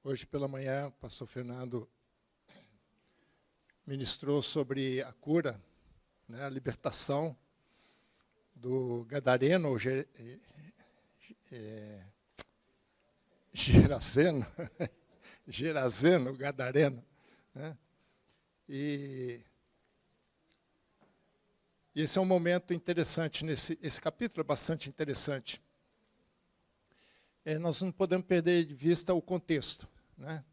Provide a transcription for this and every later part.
Hoje pela manhã, o pastor Fernando ministrou sobre a cura, né, a libertação do Gadareno, ou Gerazeno, Gadareno. Né? E esse é um momento interessante, esse capítulo é bastante interessante. Nós não podemos perder de vista o contexto. Né?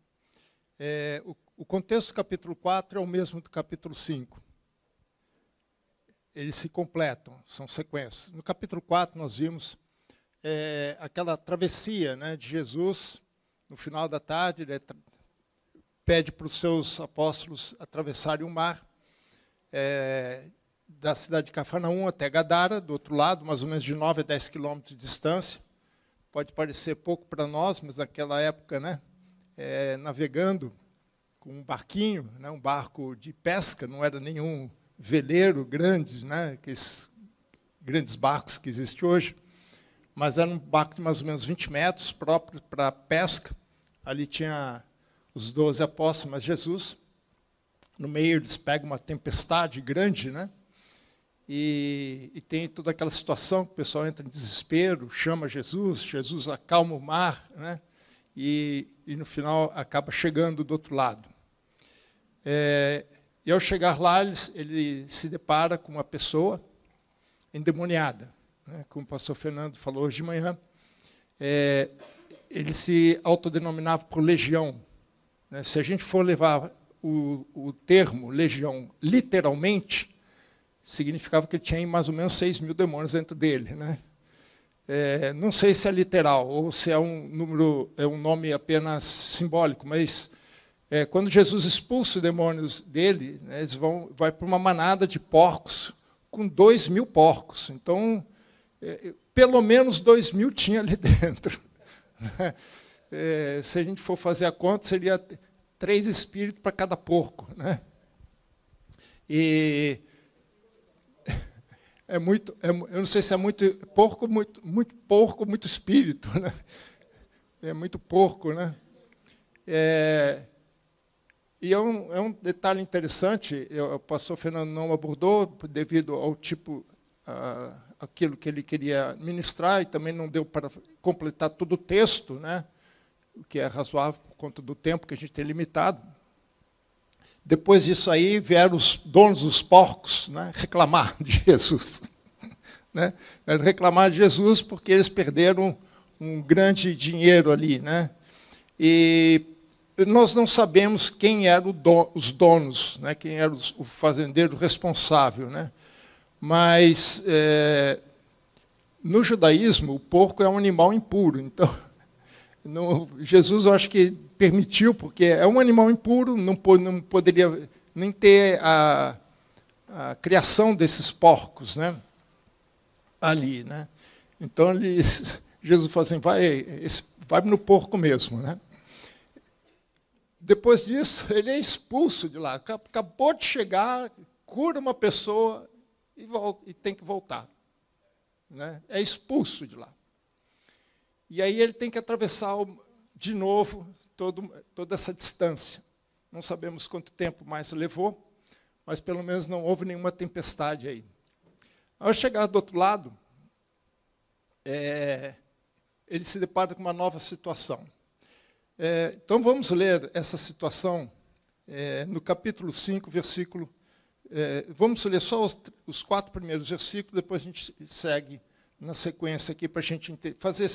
O contexto do capítulo 4 é o mesmo do capítulo 5. Eles se completam, são sequências. No capítulo 4 nós vimos aquela travessia, né, de Jesus. No final da tarde, ele pede para os seus apóstolos atravessarem o mar, da cidade de Cafarnaum até Gadara, do outro lado, mais ou menos de 9 a 10 quilômetros de distância. Pode parecer pouco para nós, mas naquela época, né, navegando com um barquinho, né, um barco de pesca, não era nenhum veleiro grande, né, aqueles grandes barcos que existem hoje, mas era um barco de mais ou menos 20 metros, próprio para pesca. Ali tinha os 12 apóstolos, mas Jesus, no meio eles pegam uma tempestade grande, né? E tem toda aquela situação que o pessoal entra em desespero, chama Jesus, Jesus acalma o mar, né? E no final acaba chegando do outro lado. E ao chegar lá, ele se depara com uma pessoa endemoniada, né? Como o pastor Fernando falou hoje de manhã. Ele se autodenominava por legião. Né? Se a gente for levar o termo legião literalmente, significava que ele tinha mais ou menos 6.000 demônios dentro dele. Né? Não sei se é literal ou se é um nome apenas simbólico, mas quando Jesus expulsa os demônios dele, né, eles vai para uma manada de porcos, com 2.000 porcos. Então, pelo menos 2.000 tinha ali dentro. Se a gente for fazer a conta, seria 3 espíritos para cada porco. Né? E eu não sei se é muito porco, muito porco, muito espírito. Né? É muito porco. Né? E é um detalhe interessante, o pastor Fernando não abordou, devido ao tipo, aquilo que ele queria ministrar, e também não deu para completar todo o texto, né? O que é razoável por conta do tempo que a gente tem limitado. Depois disso aí, vieram os donos dos porcos, né, reclamar de Jesus. Né? Reclamar de Jesus porque eles perderam um grande dinheiro ali. Né? E nós não sabemos quem eram os donos, né, quem era o fazendeiro responsável. Né? Mas, no judaísmo, o porco é um animal impuro. Então, Jesus, eu acho que permitiu, porque é um animal impuro, não poderia nem ter a criação desses porcos, né, ali. Né? Então, Jesus falou assim, vai no porco mesmo. Né? Depois disso, ele é expulso de lá. Acabou de chegar, cura uma pessoa e tem que voltar. Né? É expulso de lá. E aí ele tem que atravessar de novo toda essa distância. Não sabemos quanto tempo mais levou, mas pelo menos não houve nenhuma tempestade aí. Ao chegar do outro lado, ele se depara com uma nova situação. Então vamos ler essa situação no capítulo 5, versículo... vamos ler só os 4 primeiros versículos, depois a gente segue na sequência aqui para a gente fazer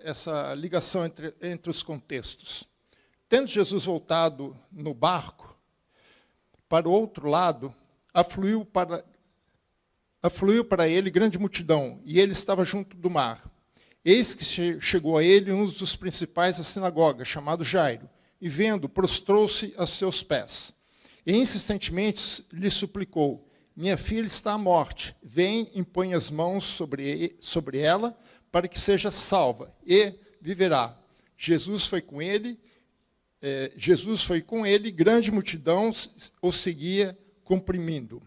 essa ligação entre os contextos. Tendo Jesus voltado no barco, para o outro lado, afluiu para ele grande multidão, e ele estava junto do mar. Eis que chegou a ele um dos principais da sinagoga, chamado Jairo, e vendo, prostrou-se a seus pés. E insistentemente lhe suplicou, minha filha está à morte, vem, impõe as mãos sobre ela, para que seja salva, e viverá. Jesus foi com ele, grande multidão o seguia, comprimindo.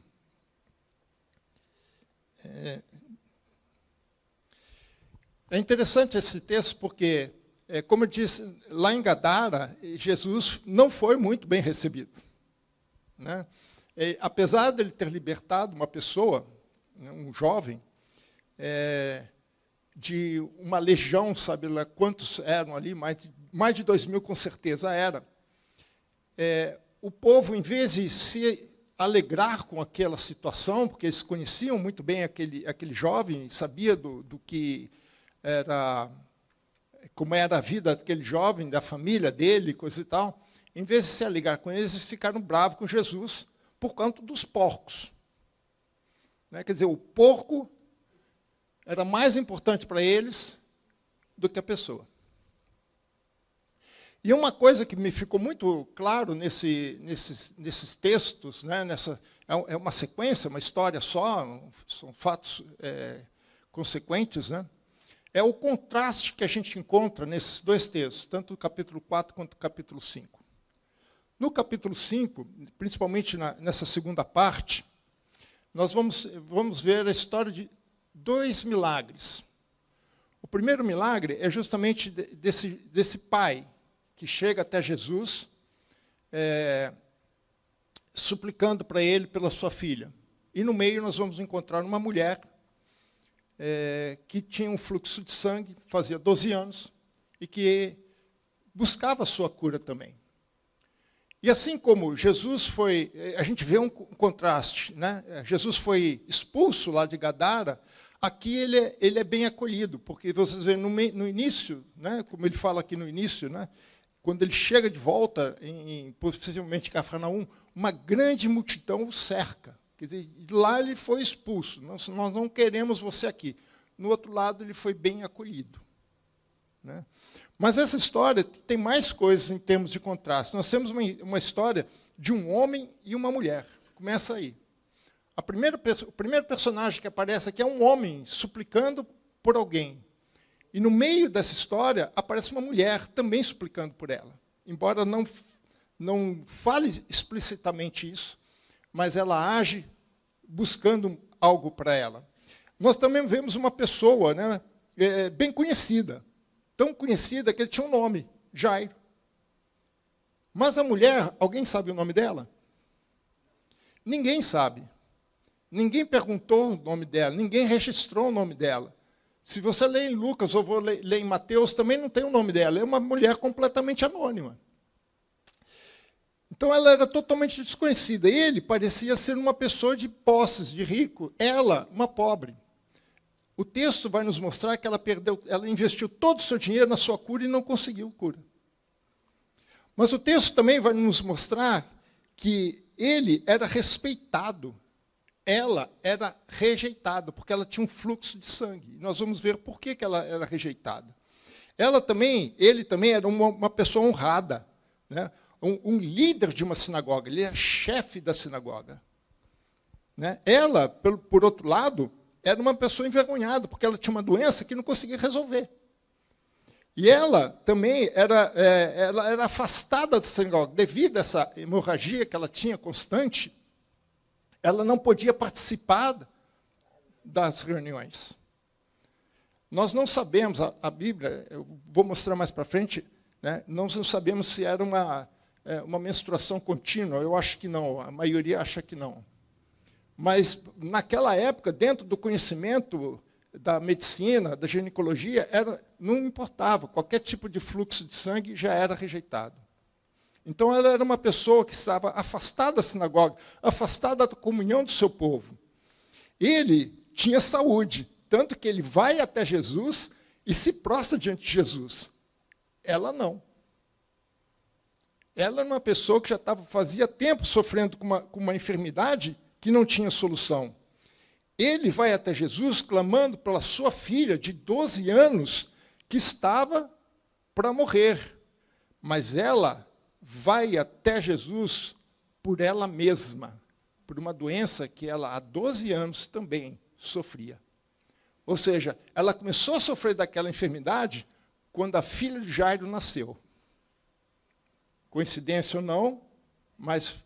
É interessante esse texto, porque como eu disse, lá em Gadara, Jesus não foi muito bem recebido, né? Apesar de ele ter libertado uma pessoa, né, um jovem, de uma legião, sabe lá quantos eram ali, mais de 2.000 com certeza era. O povo, em vez de se alegrar com aquela situação, porque eles conheciam muito bem aquele jovem, sabia do que era, como era a vida daquele jovem, da família dele, coisa e tal, em vez de se alegrar com eles, eles ficaram bravos com Jesus por conta dos porcos. Né? Quer dizer, o porco era mais importante para eles do que a pessoa. E uma coisa que me ficou muito claro nesses textos, né, é uma sequência, uma história só, são fatos consequentes, né, é o contraste que a gente encontra nesses dois textos, tanto no capítulo 4 quanto no capítulo 5. No capítulo 5, principalmente nessa segunda parte, nós vamos ver a história de 2 milagres. O primeiro milagre é justamente desse pai que chega até Jesus, suplicando para ele pela sua filha. E no meio nós vamos encontrar uma mulher que tinha um fluxo de sangue, fazia 12 anos, e que buscava a sua cura também. E assim como Jesus foi, a gente vê um contraste, né? Jesus foi expulso lá de Gadara, aqui ele é bem acolhido, porque vocês veem no início, né? Como ele fala aqui no início, né? Quando ele chega de volta, possivelmente em Cafarnaum, uma grande multidão o cerca. Quer dizer, lá ele foi expulso, nós não queremos você aqui. No outro lado, ele foi bem acolhido, né? Mas essa história tem mais coisas em termos de contraste. Nós temos uma história de um homem e uma mulher. Começa aí. O primeiro personagem que aparece aqui é um homem suplicando por alguém. E no meio dessa história aparece uma mulher também suplicando por ela. Embora não fale explicitamente isso, mas ela age buscando algo para ela. Nós também vemos uma pessoa, né, bem conhecida. Tão conhecida que ele tinha um nome, Jairo. Mas a mulher, alguém sabe o nome dela? Ninguém sabe. Ninguém perguntou o nome dela, ninguém registrou o nome dela. Se você lê em Lucas ou ler em Mateus, também não tem o nome dela. É uma mulher completamente anônima. Então, ela era totalmente desconhecida. Ele parecia ser uma pessoa de posses, de rico. Ela, uma pobre. O texto vai nos mostrar que ela investiu todo o seu dinheiro na sua cura e não conseguiu cura. Mas o texto também vai nos mostrar que ele era respeitado, ela era rejeitada, porque ela tinha um fluxo de sangue. Nós vamos ver por que ela era rejeitada. Ele também era uma pessoa honrada, né? Um líder de uma sinagoga, ele era chefe da sinagoga. Né? Ela, por outro lado, era uma pessoa envergonhada, porque ela tinha uma doença que não conseguia resolver. E ela também era afastada da sinagoga. Devido a essa hemorragia que ela tinha constante, ela não podia participar das reuniões. Nós não sabemos, a Bíblia, eu vou mostrar mais para frente, né, nós não sabemos se era uma menstruação contínua, eu acho que não, a maioria acha que não. Mas, naquela época, dentro do conhecimento da medicina, da ginecologia, não importava, qualquer tipo de fluxo de sangue já era rejeitado. Então, ela era uma pessoa que estava afastada da sinagoga, afastada da comunhão do seu povo. Ele tinha saúde, tanto que ele vai até Jesus e se prostra diante de Jesus. Ela não. Ela era uma pessoa que já fazia tempo sofrendo com uma enfermidade que não tinha solução. Ele vai até Jesus clamando pela sua filha de 12 anos que estava para morrer. Mas ela vai até Jesus por ela mesma, por uma doença que ela há 12 anos também sofria. Ou seja, ela começou a sofrer daquela enfermidade quando a filha de Jairo nasceu. Coincidência ou não, mas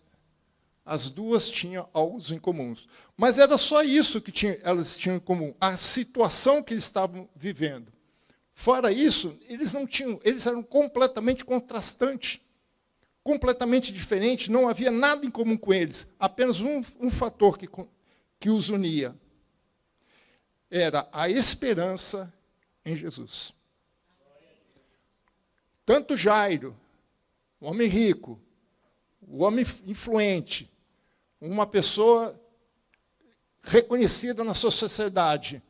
as duas tinham algo em comum. Mas era só isso que elas tinham em comum, a situação que eles estavam vivendo. Fora isso, eles eram completamente contrastantes, completamente diferentes, não havia nada em comum com eles, apenas um fator que os unia. Era a esperança em Jesus. Tanto Jairo, o homem rico, o homem influente, uma pessoa reconhecida na sua sociedade,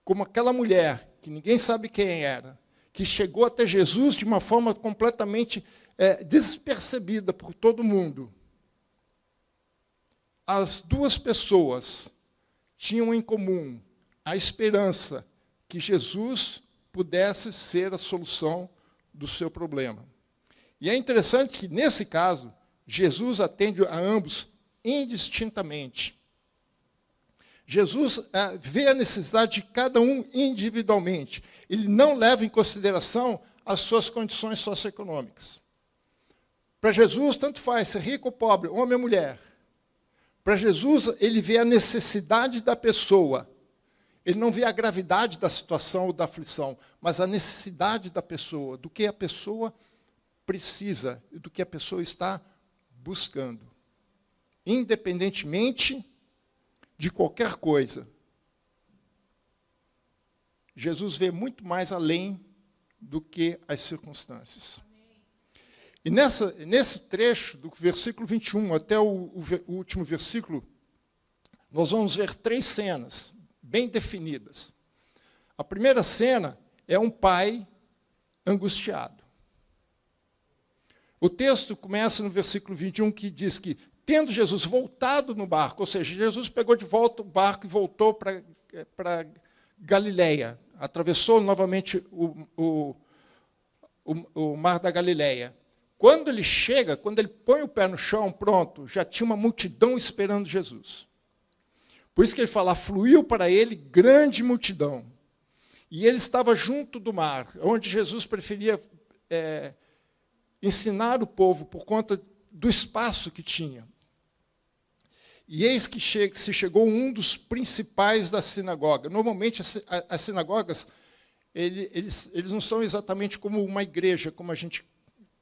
como aquela mulher, que ninguém sabe quem era, que chegou até Jesus de uma forma completamente despercebida por todo mundo. As duas pessoas tinham em comum a esperança que Jesus pudesse ser a solução do seu problema. E é interessante que, nesse caso, Jesus atende a ambos indistintamente. Jesus vê a necessidade de cada um individualmente. Ele não leva em consideração as suas condições socioeconômicas. Para Jesus, tanto faz ser rico ou pobre, homem ou mulher. Para Jesus, ele vê a necessidade da pessoa. Ele não vê a gravidade da situação ou da aflição, mas a necessidade da pessoa, do que a pessoa precisa, do que a pessoa está buscando. Independentemente de qualquer coisa. Jesus vê muito mais além do que as circunstâncias. E nesse trecho, do versículo 21 até o último versículo, nós vamos ver 3 cenas bem definidas. A primeira cena é um pai angustiado. O texto começa no versículo 21, que diz que, tendo Jesus voltado no barco, ou seja, Jesus pegou de volta o barco e voltou para Galileia, atravessou novamente o mar da Galileia. Quando ele chega, quando ele põe o pé no chão, pronto, já tinha uma multidão esperando Jesus. Por isso que ele fala, fluiu para ele grande multidão. E ele estava junto do mar, onde Jesus preferia ensinar o povo por conta do espaço que tinha. E eis que se chegou um dos principais da sinagoga. Normalmente, as sinagogas, eles não são exatamente como uma igreja, como a gente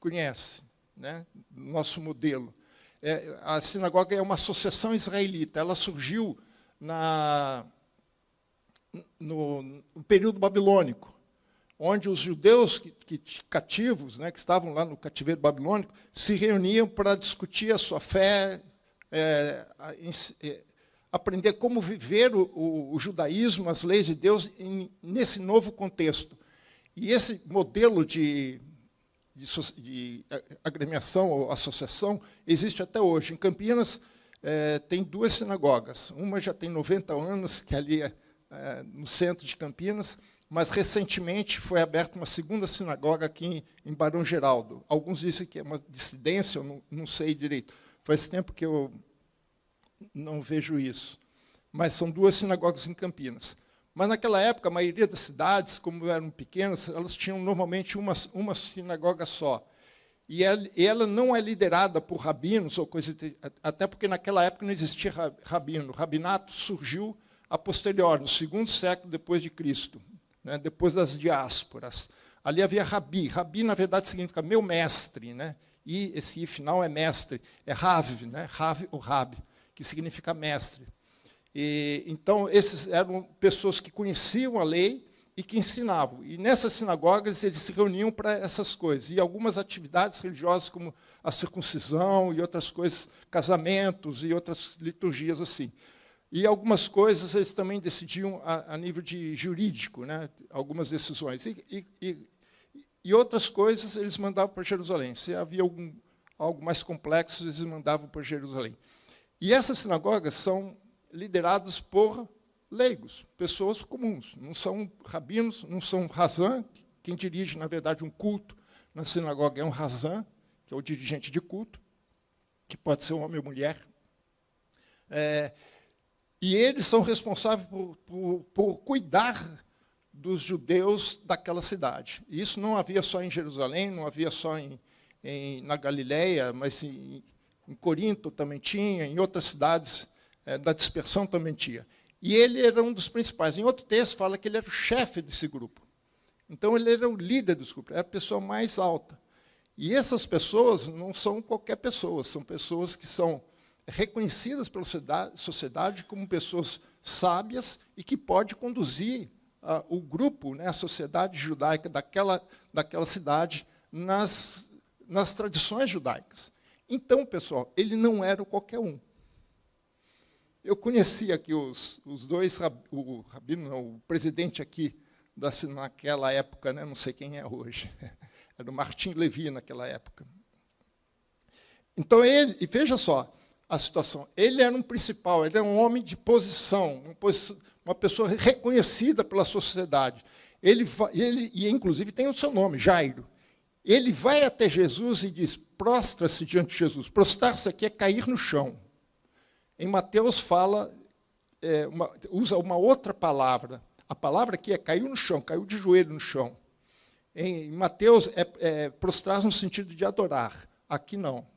conhece, né? Nosso modelo. A sinagoga é uma associação israelita. Ela surgiu no período babilônico, onde os judeus cativos, né, que estavam lá no cativeiro babilônico, se reuniam para discutir a sua fé, aprender como viver o judaísmo, as leis de Deus, nesse novo contexto. E esse modelo de agremiação ou associação existe até hoje. Em Campinas, tem 2 sinagogas. Uma já tem 90 anos, que é ali no centro de Campinas, mas recentemente foi aberta uma segunda sinagoga aqui em Barão Geraldo. Alguns dizem que é uma dissidência, eu não sei direito. Faz tempo que eu não vejo isso. Mas são 2 sinagogas em Campinas. Mas, naquela época, a maioria das cidades, como eram pequenas, elas tinham normalmente uma sinagoga só. E ela não é liderada por rabinos, ou coisa, até porque, naquela época, não existia rabino. O rabinato surgiu a posterior, no 2º século depois de Cristo, né, depois das diásporas. Ali havia rabi. Rabi, na verdade, significa meu mestre, né? E esse i final é mestre, é Rav, né? Rav ou Rab, que significa mestre. Então, esses eram pessoas que conheciam a lei e que ensinavam. E nessas sinagogas eles se reuniam para essas coisas. E algumas atividades religiosas, como a circuncisão e outras coisas, casamentos e outras liturgias assim. E algumas coisas eles também decidiam a nível de jurídico, né? Algumas decisões. E outras coisas eles mandavam para Jerusalém. Se havia algo mais complexo, eles mandavam para Jerusalém. E essas sinagogas são lideradas por leigos, pessoas comuns. Não são rabinos, não são razã. Quem dirige, na verdade, um culto na sinagoga é um razã, que é o dirigente de culto, que pode ser um homem ou mulher. E eles são responsáveis por cuidar dos judeus daquela cidade. E isso não havia só em Jerusalém, não havia só na Galileia, mas em Corinto também tinha, em outras cidades da dispersão também tinha. E ele era um dos principais. Em outro texto fala que ele era o chefe desse grupo. Então, ele era o líder dos grupos, era a pessoa mais alta. E essas pessoas não são qualquer pessoa, são pessoas que são reconhecidas pela sociedade como pessoas sábias e que podem conduzir o grupo, né, a sociedade judaica daquela cidade nas tradições judaicas. Então, pessoal, ele não era qualquer um. Eu conheci aqui os dois, o rabino, não, o presidente aqui, naquela época, né, não sei quem é hoje, era o Martim Levi naquela época. Então, e veja só a situação, ele era um principal, ele era um homem de posição, uma pessoa reconhecida pela sociedade. E, inclusive, tem o seu nome, Jairo. Ele vai até Jesus e diz, prostra-se diante de Jesus. Prostrar-se aqui é cair no chão. Em Mateus fala, usa uma outra palavra. A palavra aqui é caiu no chão, caiu de joelho no chão. Em Mateus, prostrar no sentido de adorar. Aqui não.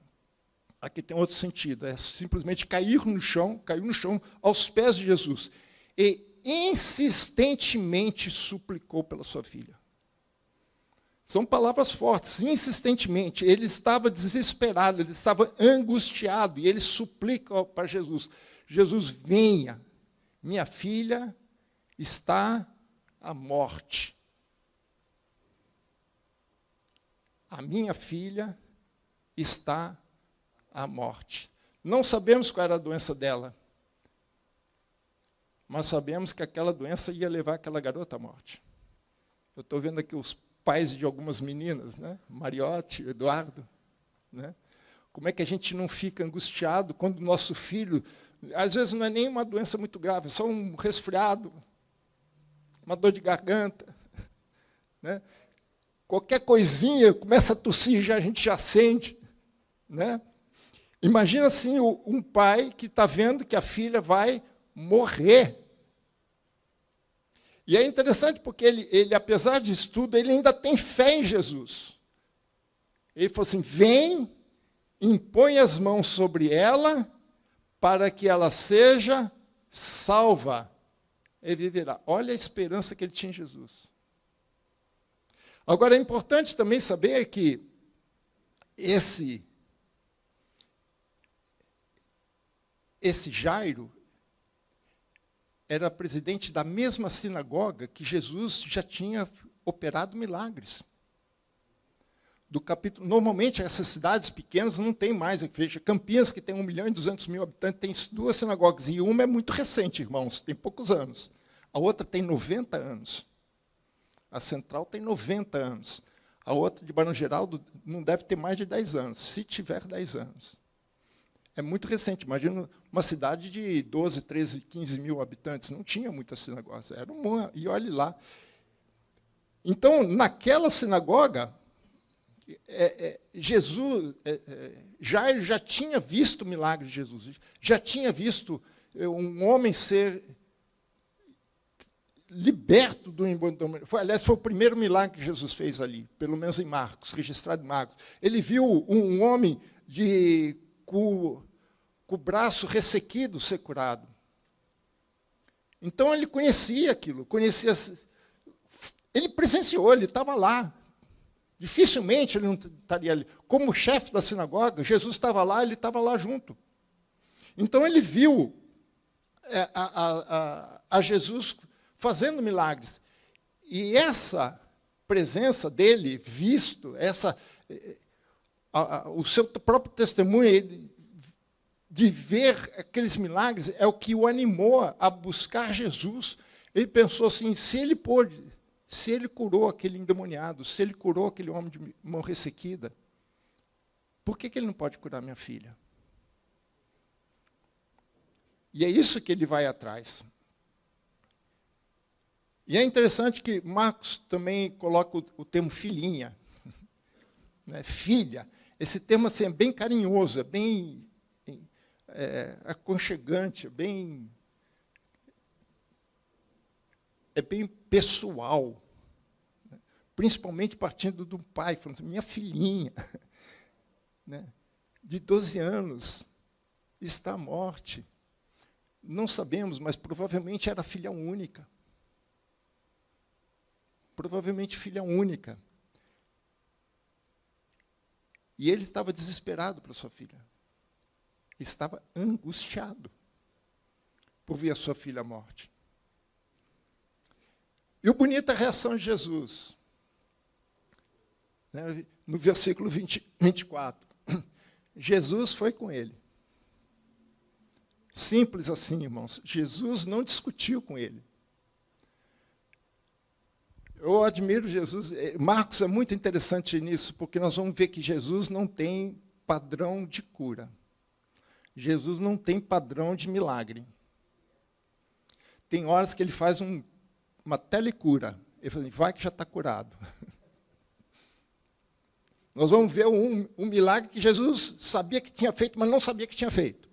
Aqui tem outro sentido. É simplesmente cair no chão, caiu no chão aos pés de Jesus. E insistentemente suplicou pela sua filha. São palavras fortes, insistentemente. Ele estava desesperado, ele estava angustiado, e ele suplica para Jesus, Jesus, venha, minha filha está à morte. A minha filha está à morte. Não sabemos qual era a doença dela, mas sabemos que aquela doença ia levar aquela garota à morte. Eu estou vendo aqui os pais de algumas meninas, né? Mariotti, Eduardo. Né? Como é que a gente não fica angustiado quando o nosso filho, às vezes não é nem uma doença muito grave, é só um resfriado, uma dor de garganta. Né? Qualquer coisinha, começa a tossir, a gente já sente. Né? Imagina assim, um pai que está vendo que a filha vai morrer. E é interessante porque ele, apesar disso tudo, ele ainda tem fé em Jesus. Ele falou assim, vem, impõe as mãos sobre ela, para que ela seja salva. Ele viverá. Olha a esperança que ele tinha em Jesus. Agora, é importante também saber que esse Jairo era presidente da mesma sinagoga que Jesus já tinha operado milagres. Normalmente, essas cidades pequenas não tem mais. Veja, Campinas, que tem 1.200.000 habitantes, tem 2 sinagogas. E uma é muito recente, irmãos, tem poucos anos. A outra tem 90 anos. A central tem 90 anos. A outra, de Barão Geraldo, não deve ter mais de 10 anos, se tiver 10 anos. É muito recente. Imagina uma cidade de 12, 13, 15 mil habitantes. Não tinha muitas sinagogas. Era uma, e olhe lá. Então, naquela sinagoga, Jairo já tinha visto o milagre de Jesus. Já tinha visto um homem ser liberto do embandomento. Aliás, foi o primeiro milagre que Jesus fez ali, pelo menos em Marcos, registrado em Marcos. Ele viu um homem com o braço ressequido ser curado. Então, ele conhecia aquilo, ele presenciou, ele estava lá. Dificilmente ele não estaria ali. Como chefe da sinagoga, Jesus estava lá, ele estava lá junto. Então, ele viu a Jesus fazendo milagres. E essa presença dele, visto, o seu próprio testemunho de ver aqueles milagres, é o que o animou a buscar Jesus. Ele pensou assim, se ele curou aquele endemoniado, se ele curou aquele homem de mão ressequida, por que ele não pode curar minha filha? E é isso que ele vai atrás. E é interessante que Marcos também coloca o termo filhinha, né? Filha. Esse termo assim, é bem carinhoso, é bem aconchegante, é bem pessoal, né? Principalmente partindo do pai, falando assim, minha filhinha, né? De 12 anos, está à morte. Não sabemos, mas provavelmente era filha única. provavelmente filha única. E ele estava desesperado para sua filha. Estava angustiado por ver a sua filha à morte. E o bonito é a reação de Jesus. No versículo 24. Jesus foi com ele. Simples assim, irmãos. Jesus não discutiu com ele. Eu admiro Jesus. Marcos é muito interessante nisso, porque nós vamos ver que Jesus não tem padrão de cura. Jesus não tem padrão de milagre. Tem horas que ele faz uma telecura. Ele fala, vai que já está curado. Nós vamos ver um milagre que Jesus sabia que tinha feito, mas não sabia que tinha feito.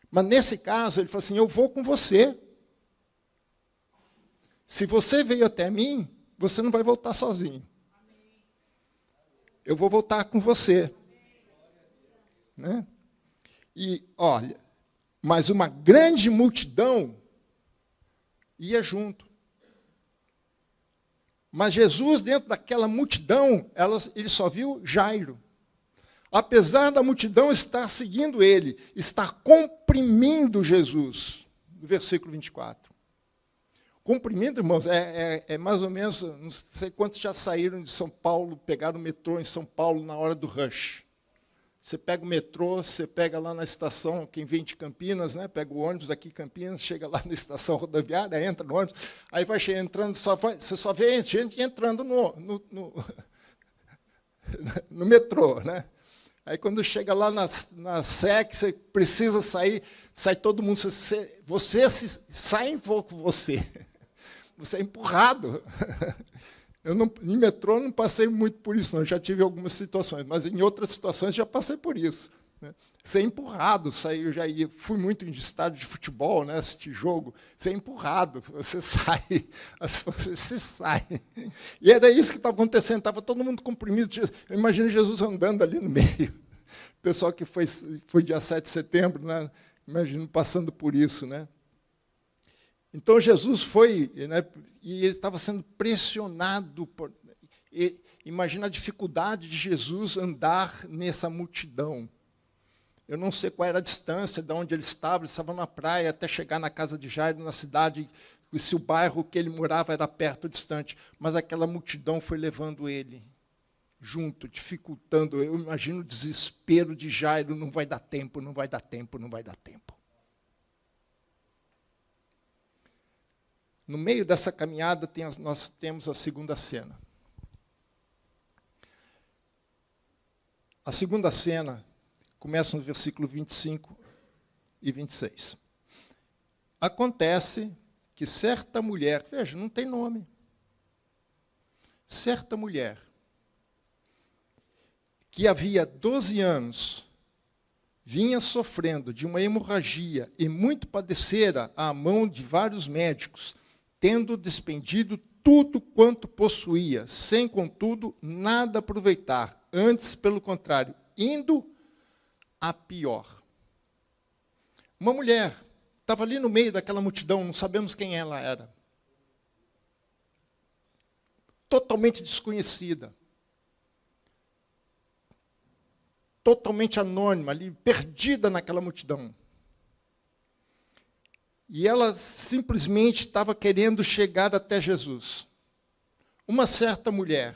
Mas, nesse caso, ele falou assim, eu vou com você. Se você veio até mim, você não vai voltar sozinho. Eu vou voltar com você. Né? E, olha, mas uma grande multidão ia junto. Mas Jesus, dentro daquela multidão, ele só viu Jairo. Apesar da multidão estar seguindo ele, estar comprimindo Jesus. No versículo 24. Comprimindo, irmãos, é mais ou menos, não sei quantos já saíram de São Paulo, pegaram o metrô em São Paulo na hora do rush. Você pega o metrô, você pega lá na estação, quem vem de Campinas, né, pega o ônibus aqui em Campinas, chega lá na estação rodoviária, entra no ônibus, aí vai entrando, você só vê gente entrando no metrô. Né? Aí, quando chega lá na SEC, você precisa sair, sai todo mundo, você sai em com você. Você é empurrado. Em metrô não passei muito por isso, não. Eu já tive algumas situações, mas em outras situações já passei por isso. Né? Você é empurrado, fui muito em estádio de futebol, né, assistir jogo, você é empurrado, você sai, você sai. E era isso que estava acontecendo, estava todo mundo comprimido. Eu imagino Jesus andando ali no meio. O pessoal que foi dia 7 de setembro, né, imagino passando por isso. Né? Então, Jesus foi, né, e ele estava sendo pressionado. Imagina a dificuldade de Jesus andar nessa multidão. Eu não sei qual era a distância de onde ele estava na praia até chegar na casa de Jairo, na cidade, se o bairro que ele morava era perto ou distante, mas aquela multidão foi levando ele junto, dificultando. Eu imagino o desespero de Jairo, não vai dar tempo, não vai dar tempo, não vai dar tempo. No meio dessa caminhada, nós temos a segunda cena. A segunda cena começa no versículo 25 e 26. Acontece que certa mulher, veja, não tem nome, certa mulher, que havia 12 anos, vinha sofrendo de uma hemorragia e muito padecera à mão de vários médicos, tendo despendido tudo quanto possuía, sem, contudo, nada aproveitar, antes, pelo contrário, indo a pior. Uma mulher estava ali no meio daquela multidão, não sabemos quem ela era. Totalmente desconhecida. Totalmente anônima, ali, perdida naquela multidão. E ela simplesmente estava querendo chegar até Jesus. Uma certa mulher,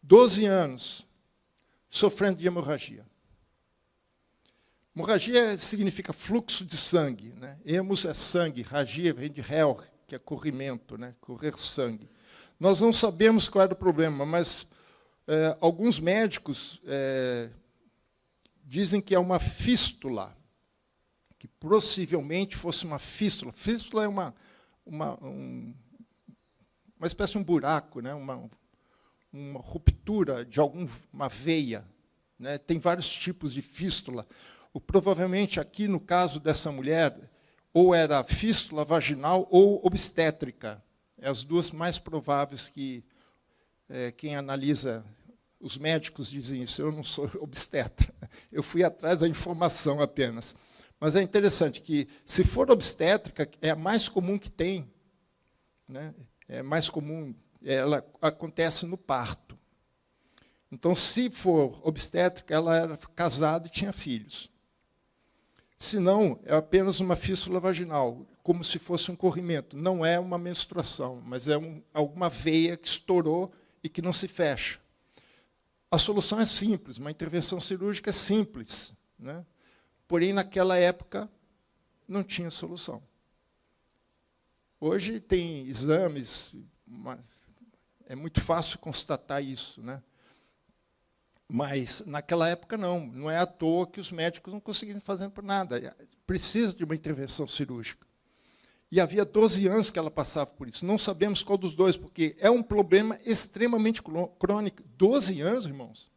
12 anos, sofrendo de hemorragia. Hemorragia significa fluxo de sangue. Né? Hemos é sangue, ragia vem de hel, que é corrimento, né? Correr sangue. Nós não sabemos qual era o problema, mas alguns médicos dizem que é uma fístula, que possivelmente fosse uma fístula. Fístula é uma espécie de um buraco, né? uma ruptura de uma veia. Né? Tem vários tipos de fístula. Provavelmente, aqui, no caso dessa mulher, ou era fístula vaginal ou obstétrica. É as duas mais prováveis que quem analisa, os médicos dizem isso. Eu não sou obstetra. Eu fui atrás da informação apenas. Mas é interessante que, se for obstétrica, é a mais comum que tem. Né? é mais comum, ela acontece no parto. Então, se for obstétrica, ela era casada e tinha filhos. Se não, é apenas uma fístula vaginal, como se fosse um corrimento. Não é uma menstruação, mas é alguma veia que estourou e que não se fecha. A solução é simples, uma intervenção cirúrgica é simples, né? Porém, naquela época, não tinha solução. Hoje tem exames, é muito fácil constatar isso, né? Mas, naquela época, não é à toa que os médicos não conseguiram fazer por nada. Precisa de uma intervenção cirúrgica. E havia 12 anos que ela passava por isso. Não sabemos qual dos dois, porque é um problema extremamente crônico. 12 anos, irmãos.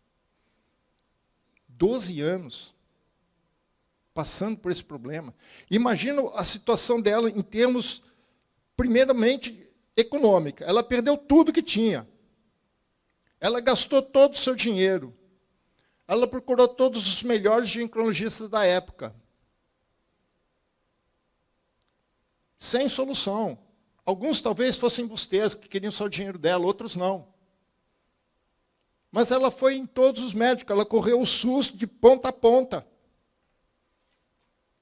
12 anos passando por esse problema. Imagina a situação dela em termos, primeiramente, econômica. Ela perdeu tudo que tinha. Ela gastou todo o seu dinheiro. Ela procurou todos os melhores ginecologistas da época. Sem solução. Alguns talvez fossem embusteiros, que queriam só o dinheiro dela, outros não. Mas ela foi em todos os médicos, ela correu o SUS de ponta a ponta.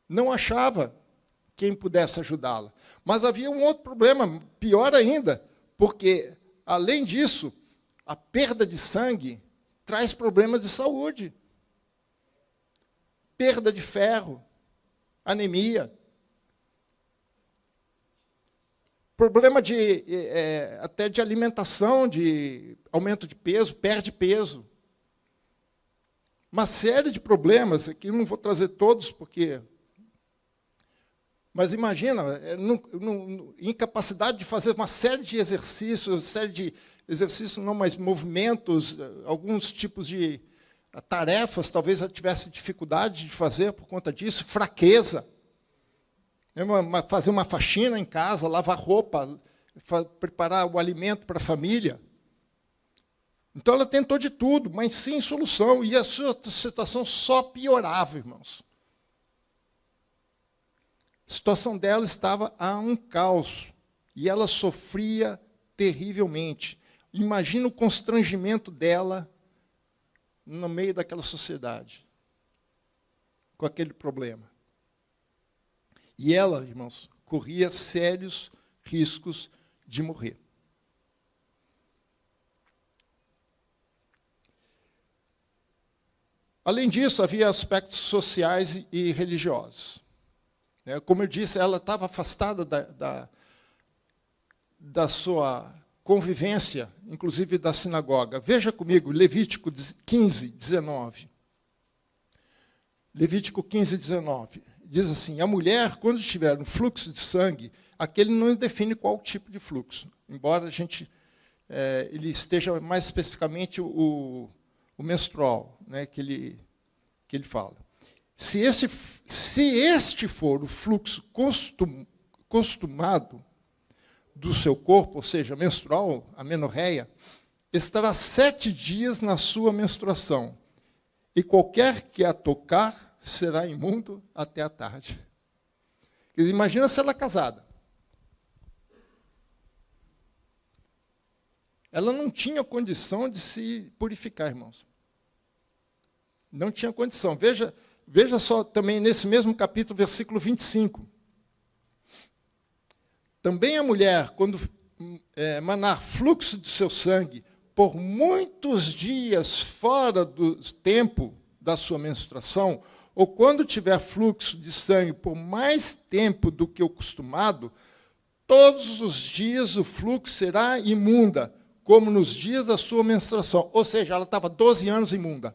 Não achava quem pudesse ajudá-la. Mas havia um outro problema, pior ainda, porque, além disso, a perda de sangue traz problemas de saúde. Perda de ferro, anemia. Problema até de alimentação, de aumento de peso, perde peso. Uma série de problemas, aqui eu não vou trazer todos, porque... Mas imagina, incapacidade de fazer uma série de exercícios, não, mas movimentos, alguns tipos de tarefas, talvez ela tivesse dificuldade de fazer por conta disso, fraqueza. Fazer uma faxina em casa, lavar roupa, preparar o alimento para a família. Então, ela tentou de tudo, mas sem solução. E a sua situação só piorava, irmãos. A situação dela estava a um caos. E ela sofria terrivelmente. Imagina o constrangimento dela no meio daquela sociedade, com aquele problema. E ela, irmãos, corria sérios riscos de morrer. Além disso, havia aspectos sociais e religiosos. Como eu disse, ela estava afastada da sua convivência, inclusive da sinagoga. Veja comigo, Levítico 15, 19. Levítico 15, 19. Diz assim, a mulher, quando tiver um fluxo de sangue, aquele não define qual tipo de fluxo, embora ele esteja mais especificamente o menstrual, né, que ele fala. Se este for o fluxo costumado do seu corpo, ou seja, menstrual, a menorreia, estará 7 dias na sua menstruação, e qualquer que a tocar será imundo até a tarde. Imagina se ela é casada. Ela não tinha condição de se purificar, irmãos. Não tinha condição. Veja só também nesse mesmo capítulo, versículo 25. Também a mulher, quando emanar fluxo de seu sangue por muitos dias fora do tempo da sua menstruação, ou quando tiver fluxo de sangue por mais tempo do que o costumado, todos os dias o fluxo será imunda, como nos dias da sua menstruação. Ou seja, ela estava 12 anos imunda.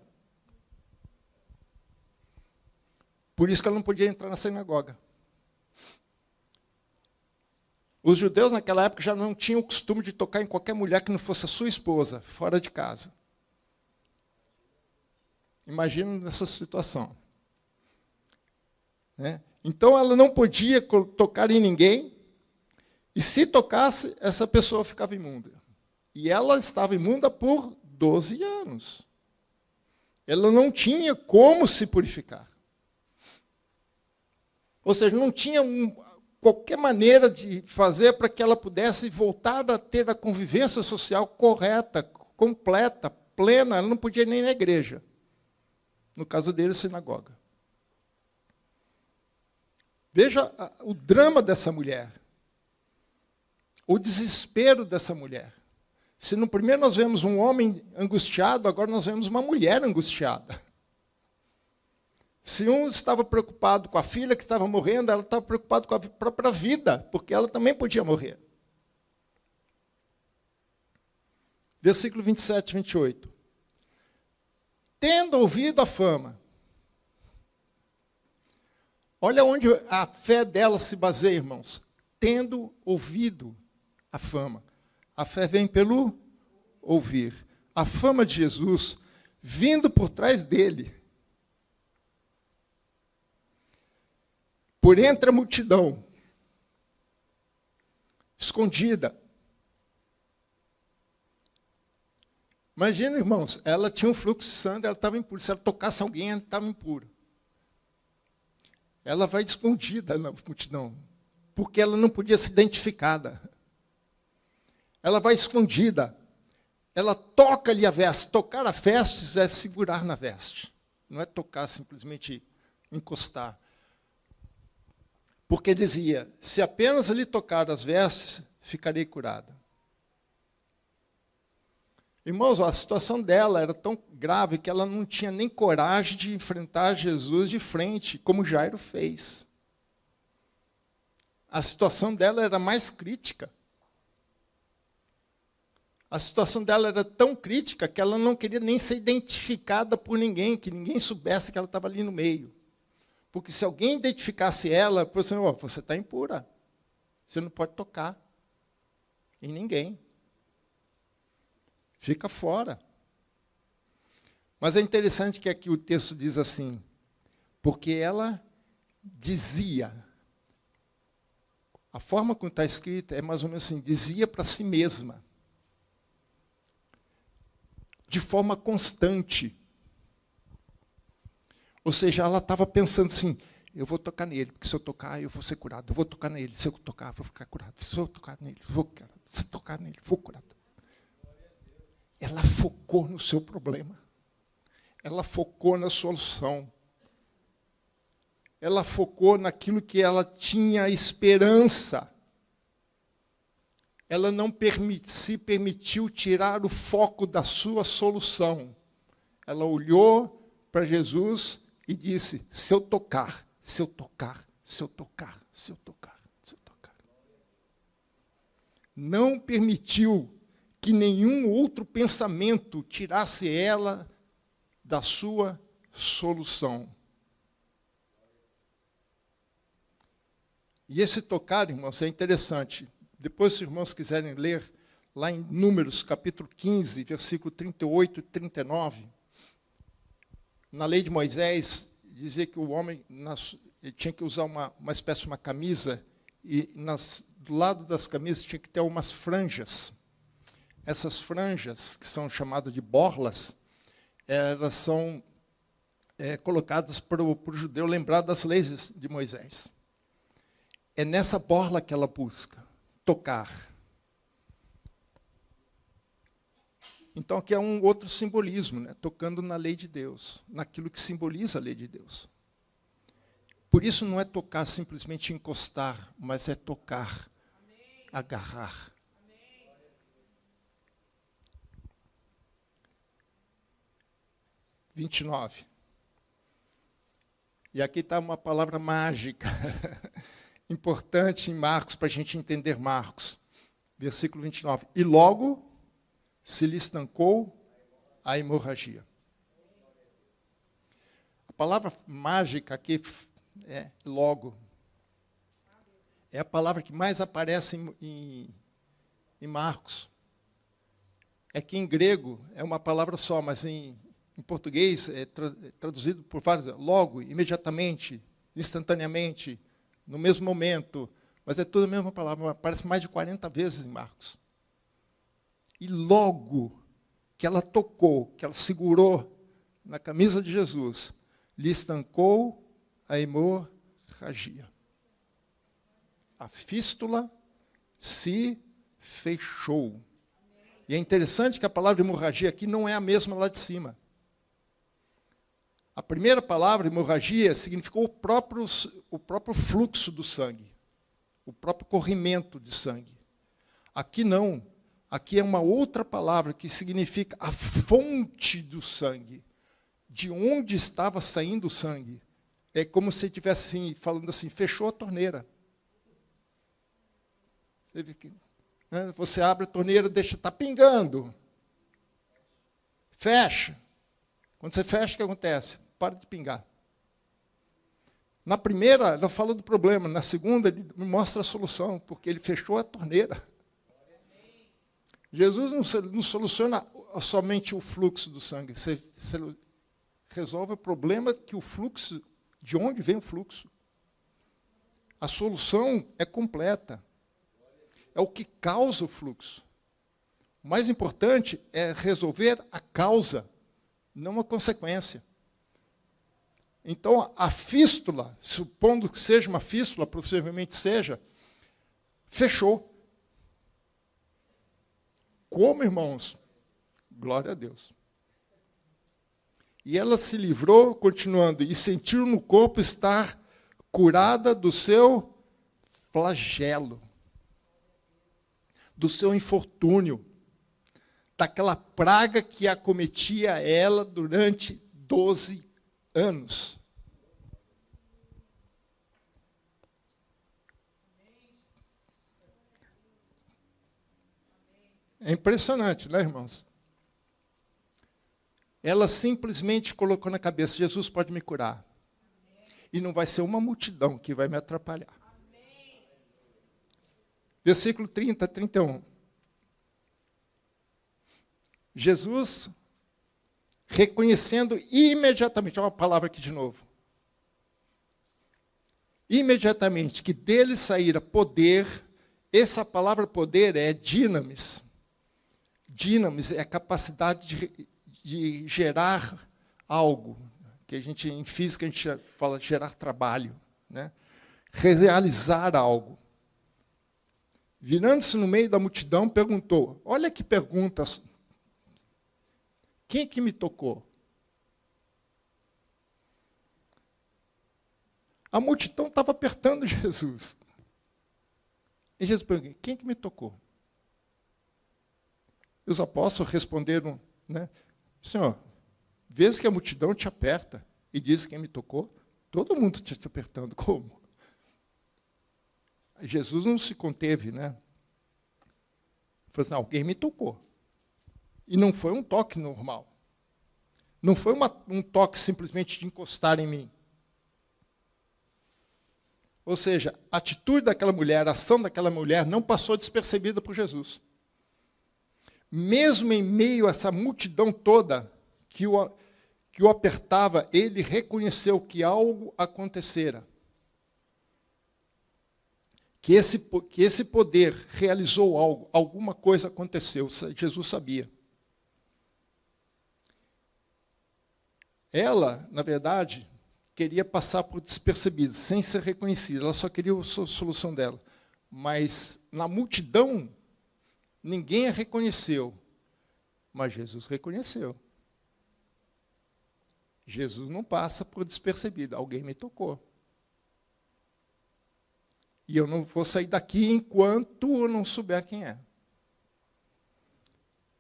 Por isso que ela não podia entrar na sinagoga. Os judeus, naquela época, já não tinham o costume de tocar em qualquer mulher que não fosse a sua esposa, fora de casa. Imagina nessa situação. Então, ela não podia tocar em ninguém, e se tocasse, essa pessoa ficava imunda. E ela estava imunda por 12 anos. Ela não tinha como se purificar. Ou seja, não tinha qualquer maneira de fazer para que ela pudesse voltar a ter a convivência social correta, completa, plena. Ela não podia nem ir na igreja. No caso dele, sinagoga. Veja o drama dessa mulher. O desespero dessa mulher. Se no primeiro nós vemos um homem angustiado, agora nós vemos uma mulher angustiada. Se um estava preocupado com a filha que estava morrendo, ela estava preocupada com a própria vida, porque ela também podia morrer. Versículo 27 e 28. Tendo ouvido a fama. Olha onde a fé dela se baseia, irmãos. Tendo ouvido a fama. A fé vem pelo ouvir. A fama de Jesus vindo por trás dele. Por entre a multidão. Escondida. Imagina, irmãos, ela tinha um fluxo de sangue, ela estava impura. Se ela tocasse alguém, ela estava impura. Ela vai escondida na multidão, porque ela não podia ser identificada. Ela vai escondida. Ela toca-lhe a veste. Tocar a veste é segurar na veste. Não é tocar, simplesmente encostar. Porque dizia, se apenas lhe tocar as vestes, ficarei curada. Irmãos, a situação dela era tão grave que ela não tinha nem coragem de enfrentar Jesus de frente, como Jairo fez. A situação dela era mais crítica. A situação dela era tão crítica que ela não queria nem ser identificada por ninguém, que ninguém soubesse que ela estava ali no meio. Porque se alguém identificasse ela, você está impura. Você não pode tocar em ninguém. Fica fora. Mas é interessante que aqui o texto diz assim, porque ela dizia, a forma como está escrita é mais ou menos assim, dizia para si mesma, de forma constante. Ou seja, ela estava pensando assim, eu vou tocar nele, porque se eu tocar, eu vou ser curado. Eu vou tocar nele, se eu tocar, eu vou ficar curado. Se eu tocar nele, se tocar nele, vou curado. Ela focou no seu problema. Ela focou na solução. Ela focou naquilo que ela tinha esperança. Ela não se permitiu tirar o foco da sua solução. Ela olhou para Jesus e disse, se eu tocar, se eu tocar, se eu tocar, se eu tocar, se eu tocar. Não permitiu que nenhum outro pensamento tirasse ela da sua solução. E esse tocar, irmãos, é interessante. Depois, se os irmãos quiserem ler, lá em Números, capítulo 15, versículo 38 e 39, na lei de Moisés, dizia que o homem ele tinha que usar uma espécie de uma camisa, e do lado das camisas tinha que ter umas franjas. Essas franjas, que são chamadas de borlas, elas são colocadas para o judeu lembrar das leis de Moisés. É nessa borla que ela busca tocar. Então, aqui é um outro simbolismo, né? Tocando na lei de Deus, naquilo que simboliza a lei de Deus. Por isso não é tocar, simplesmente encostar, mas é tocar, agarrar. 29. E aqui está uma palavra mágica, importante em Marcos, para a gente entender Marcos. Versículo 29. E logo se lhe estancou a hemorragia. A palavra mágica aqui é logo. É a palavra que mais aparece em Marcos. É que em grego é uma palavra só, mas em português é traduzido por vários, logo, imediatamente, instantaneamente, no mesmo momento, mas é tudo a mesma palavra, aparece mais de 40 vezes em Marcos. E logo que ela tocou, que ela segurou na camisa de Jesus, lhe estancou a hemorragia. A fístula se fechou. E é interessante que a palavra hemorragia aqui não é a mesma lá de cima. A primeira palavra, hemorragia, significou o próprio fluxo do sangue, o próprio corrimento de sangue. Aqui não. Aqui é uma outra palavra que significa a fonte do sangue. De onde estava saindo o sangue. É como se estivesse assim, falando assim, fechou a torneira. Você abre a torneira, deixa, está pingando. Fecha. Quando você fecha, o que acontece? Para de pingar. Na primeira, ela fala do problema. Na segunda, ele mostra a solução, porque ele fechou a torneira. Jesus não soluciona somente o fluxo do sangue. Você resolve o problema que o fluxo, de onde vem o fluxo. A solução é completa. É o que causa o fluxo. O mais importante é resolver a causa, não a consequência. Então, a fístula, supondo que seja uma fístula, possivelmente seja, fechou. Como, irmãos? Glória a Deus. E ela se livrou, continuando, e sentiu no corpo estar curada do seu flagelo, do seu infortúnio, daquela praga que acometia ela durante 12 anos. É impressionante, né, irmãos? Ela simplesmente colocou na cabeça, Jesus pode me curar. E não vai ser uma multidão que vai me atrapalhar. Versículo 30, 31. Jesus, reconhecendo imediatamente, olha uma palavra aqui de novo. Imediatamente que dele saíra poder, essa palavra poder é dinamis. Dinamis é a capacidade de gerar algo, que a gente, em física, a gente fala de gerar trabalho, né? Realizar algo. Virando-se no meio da multidão, perguntou, olha que pergunta, quem que me tocou? A multidão estava apertando Jesus. E Jesus perguntou, quem que me tocou? E os apóstolos responderam, né, Senhor, vês que a multidão te aperta e diz quem me tocou? Todo mundo te apertando, como? Jesus não se conteve, né? Falou assim, alguém me tocou. E não foi um toque normal. Não foi um toque simplesmente de encostar em mim. Ou seja, a atitude daquela mulher, a ação daquela mulher não passou despercebida por Jesus. Mesmo em meio a essa multidão toda que o apertava, ele reconheceu que algo acontecera. Que esse poder realizou algo, alguma coisa aconteceu, Jesus sabia. Ela, na verdade, queria passar por despercebida, sem ser reconhecida, ela só queria a solução dela. Mas na multidão, ninguém a reconheceu, mas Jesus reconheceu. Jesus não passa por despercebido, alguém me tocou. E eu não vou sair daqui enquanto eu não souber quem é.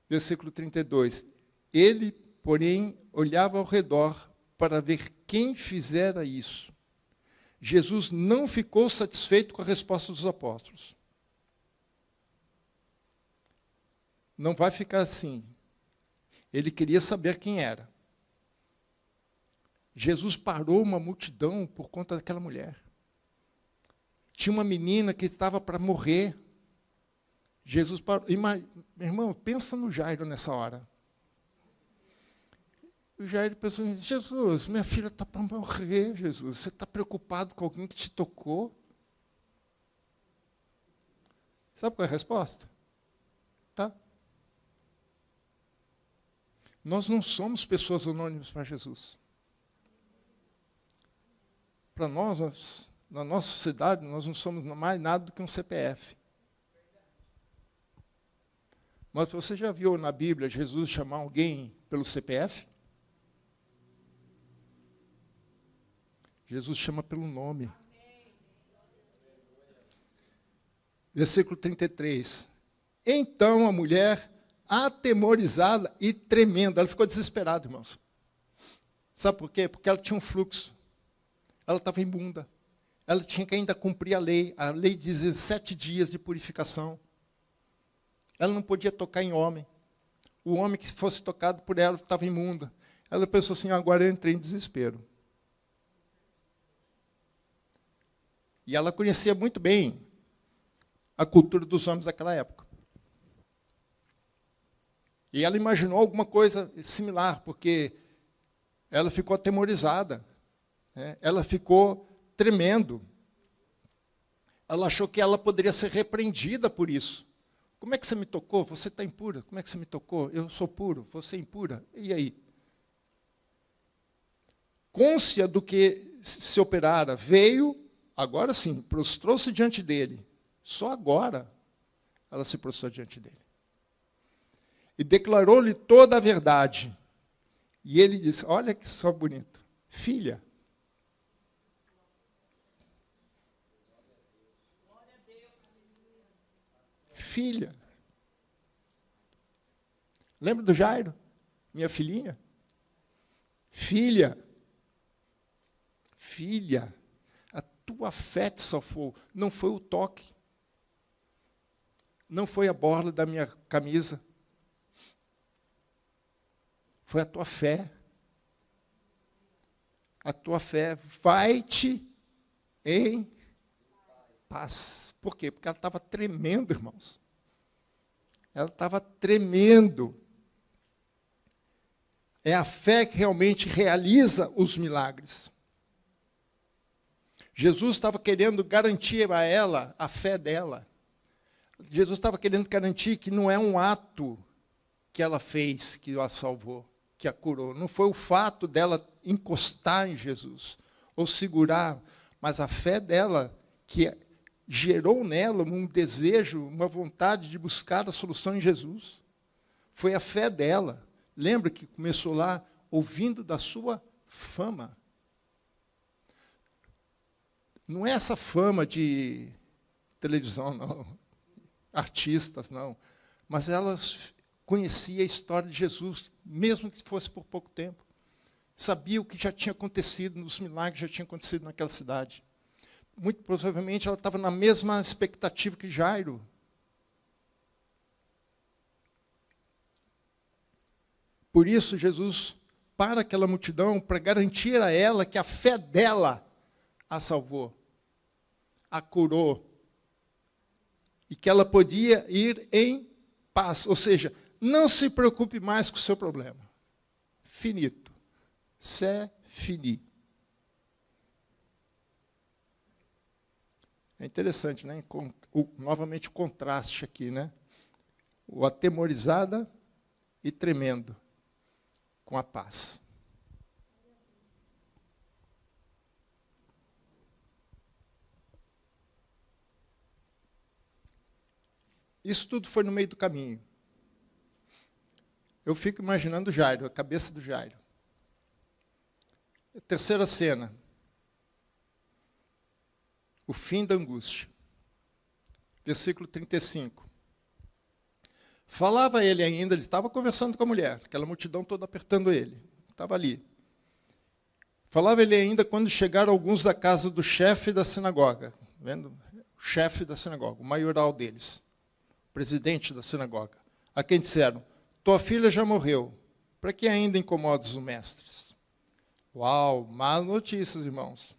Versículo 32. Ele, porém, olhava ao redor para ver quem fizera isso. Jesus não ficou satisfeito com a resposta dos apóstolos. Não vai ficar assim. Ele queria saber quem era. Jesus parou uma multidão por conta daquela mulher. Tinha uma menina que estava para morrer. Jesus parou. Meu irmão, pensa no Jairo nessa hora. O Jairo pensou, Jesus, minha filha está para morrer, Jesus. Você está preocupado com alguém que te tocou? Sabe qual é a resposta? Tá. Nós não somos pessoas anônimas para Jesus. Para nós na nossa sociedade, nós não somos mais nada do que um CPF. Mas você já viu na Bíblia Jesus chamar alguém pelo CPF? Jesus chama pelo nome. Versículo 33. Então a mulher, atemorizada e tremenda, ela ficou desesperada, irmãos. Sabe por quê? Porque ela tinha um fluxo. Ela estava imunda. Ela tinha que ainda cumprir a lei. A lei dizia 7 dias de purificação. Ela não podia tocar em homem. O homem que fosse tocado por ela estava imunda. Ela pensou assim, agora eu entrei em desespero. E ela conhecia muito bem a cultura dos homens daquela época. E ela imaginou alguma coisa similar, porque ela ficou atemorizada, né? Ela ficou tremendo. Ela achou que ela poderia ser repreendida por isso. Como é que você me tocou? Você está impura. Como é que você me tocou? Eu sou puro, você é impura. E aí? Cônscia do que se operara, veio, agora sim, prostrou-se diante dele. Só agora ela se prostrou diante dele. E declarou-lhe toda a verdade. E ele disse, olha que só bonito, filha. Filha. Lembra do Jairo? Minha filhinha? Filha. Filha. A tua fé te salvou. Não foi o toque. Não foi a borla da minha camisa. Foi a tua fé. A tua fé vai-te em paz. Por quê? Porque ela estava tremendo, irmãos. Ela estava tremendo. É a fé que realmente realiza os milagres. Jesus estava querendo garantir a ela a fé dela. Jesus estava querendo garantir que não é um ato que ela fez que a salvou, que a curou. Não foi o fato dela encostar em Jesus ou segurar, mas a fé dela que gerou nela um desejo, uma vontade de buscar a solução em Jesus. Foi a fé dela. Lembra que começou lá ouvindo da sua fama. Não é essa fama de televisão, não. Artistas, não. Mas ela conhecia a história de Jesus, mesmo que fosse por pouco tempo. Sabia o que já tinha acontecido, os milagres que já tinham acontecido naquela cidade. Muito provavelmente ela estava na mesma expectativa que Jairo. Por isso, Jesus, para aquela multidão, para garantir a ela que a fé dela a salvou, a curou, e que ela podia ir em paz. Ou seja, não se preocupe mais com o seu problema. Finito. C'est fini. É interessante, né? Novamente o contraste aqui, né? O atemorizada e tremendo com a paz. Isso tudo foi no meio do caminho. Eu fico imaginando Jairo, a cabeça do Jairo. Terceira cena. O fim da angústia. Versículo 35. Falava ele ainda, ele estava conversando com a mulher, aquela multidão toda apertando ele. Estava ali. Falava ele ainda quando chegaram alguns da casa do chefe da sinagoga. Vendo? O chefe da sinagoga, o maioral deles. O presidente da sinagoga. A quem disseram, tua filha já morreu. Para que ainda incomodas os mestres? Uau, más notícias, irmãos.